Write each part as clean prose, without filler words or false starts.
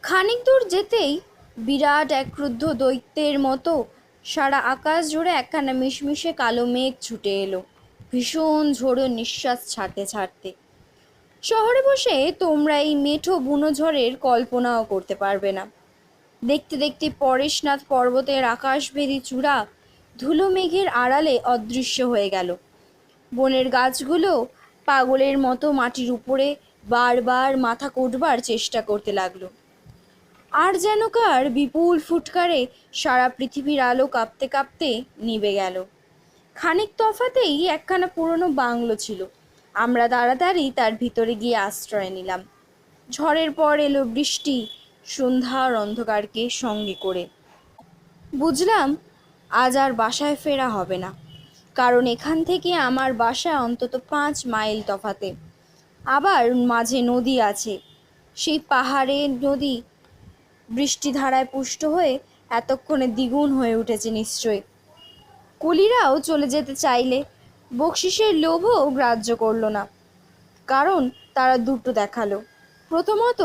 খানিক দূর যেতেই বিরাট এক ক্রুদ্ধ দৈত্যের মতো সারা আকাশ জুড়ে একখানা মিশমিশে কালো মেঘ ছুটে এলো, ভীষণ ঝোড়ো নিঃশ্বাস ছাড়তে ছাড়তে। শহরে বসে তোমরা এই মেঠো বুনো ঝড়ের কল্পনাও করতে পারবে না। দেখতে দেখতে পরেশনাথ পর্বতের আকাশভেদী চূড়া ধুলো মেঘের আড়ালে অদৃশ্য হয়ে গেল। বনের গাছগুলো পাগলের মতো মাটির উপরে বারবার মাথা কোটবার চেষ্টা করতে লাগলো। আর যেন কার বিপুল ফুটকারে সারা পৃথিবীর আলো কাঁপতে কাঁপতে নিভে গেল। খানিক তফাতেই একখানা পুরনো বাংলো ছিল। আমরা তাড়াতাড়ি তার ভিতরে গিয়ে আশ্রয় নিলাম। ঝড়ের পর এলো বৃষ্টি, সন্ধ্যার অন্ধকারকে সঙ্গে করে। বুঝলাম আজ আর বাসায় ফেরা হবে না, কারণ এখান থেকে আমার বাসা অন্তত 5 মাইল তফাতে। আবার মাঝে নদী আছে, সেই পাহাড়ের নদী বৃষ্টিধারায় পুষ্ট হয়ে এতক্ষণে দ্বিগুণ হয়ে উঠেছে নিশ্চয়ই। কুলিরাও চলে যেতে চাইলে বকশিসের লোভও গ্রাহ্য করল না, কারণ তারা দুটো দেখালো। প্রথমত,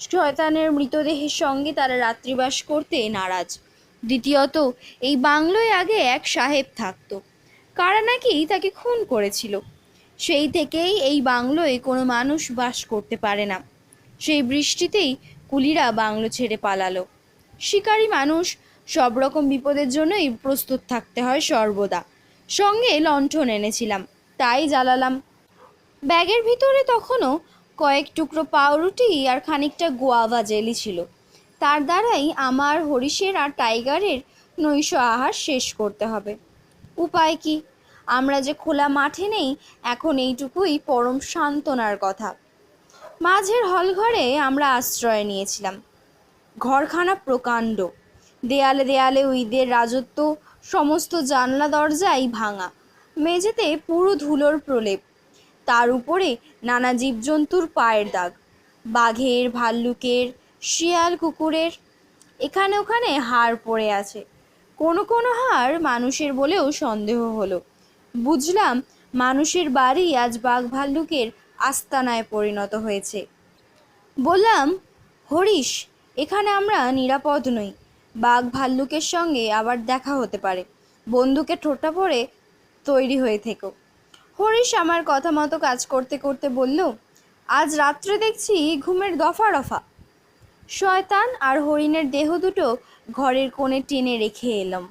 শয়তানের মৃতদেহের সঙ্গে তারা রাত্রিবাস করতে নারাজ। দ্বিতীয়ত, এই বাংলোয় আগে এক সাহেব থাকতো, কারা নাকি তাকে খুন করেছিল। সেই থেকেই এই বাংলোয় কোনো মানুষ বাস করতে পারে না। সেই বৃষ্টিতেই কুলিরা বাংলো ছেড়ে পালালো। শিকারী মানুষ সব রকম বিপদের জন্যই প্রস্তুত থাকতে হয় সর্বদা। সঙ্গে লণ্ঠন এনেছিলাম, তাই জ্বালালাম। ব্যাগের ভিতরে তখনও কয়েক টুকরো পাউরুটি আর খানিকটা গোয়াভা জেলি ছিল। তার দ্বারাই আমার হরিশের আর টাইগারের নৈশ আহার শেষ করতে হবে। উপায় কি? আমরা যে খোলা মাঠে নেই, এখন এইটুকুই পরম সান্ত্বনার কথা। মাঝের হলঘরে আমরা আশ্রয় নিয়েছিলাম। ঘরখানা প্রকাণ্ড, দেয়ালে দেয়ালে উইদের রাজত্ব, সমস্ত জানলা দরজাই ভাঙা, মেঝেতে পুরো ধুলোর প্রলেপ, তার উপরে নানা জীবজন্তুর পায়ের দাগ, বাঘের, ভাল্লুকের, শিয়াল, কুকুরের। এখানে ওখানে হাড় পড়ে আছে, কোনো কোনো হাড় মানুষের বলেও সন্দেহ হলো। বুঝলাম মানুষের বাড়ি আজ বাঘ ভাল্লুকের আস্তানায় পরিণত হয়েছে। বললাম, হরিশ, এখানে আমরা নিরাপদ নই, বাঘ ভাল্লুকের সঙ্গে আবার দেখা হতে পারে, বন্দুকে ঠোঁটা পড়ে তৈরি হয়ে থেকো। হরিশ আমার কথা মতো কাজ করতে করতে বলল, আজ রাত্রে দেখছি ঘুমের দফা রফা। শয়তান আর হরিণের দেহ দুটো ঘরের কোণে টেনে রেখে এলাম।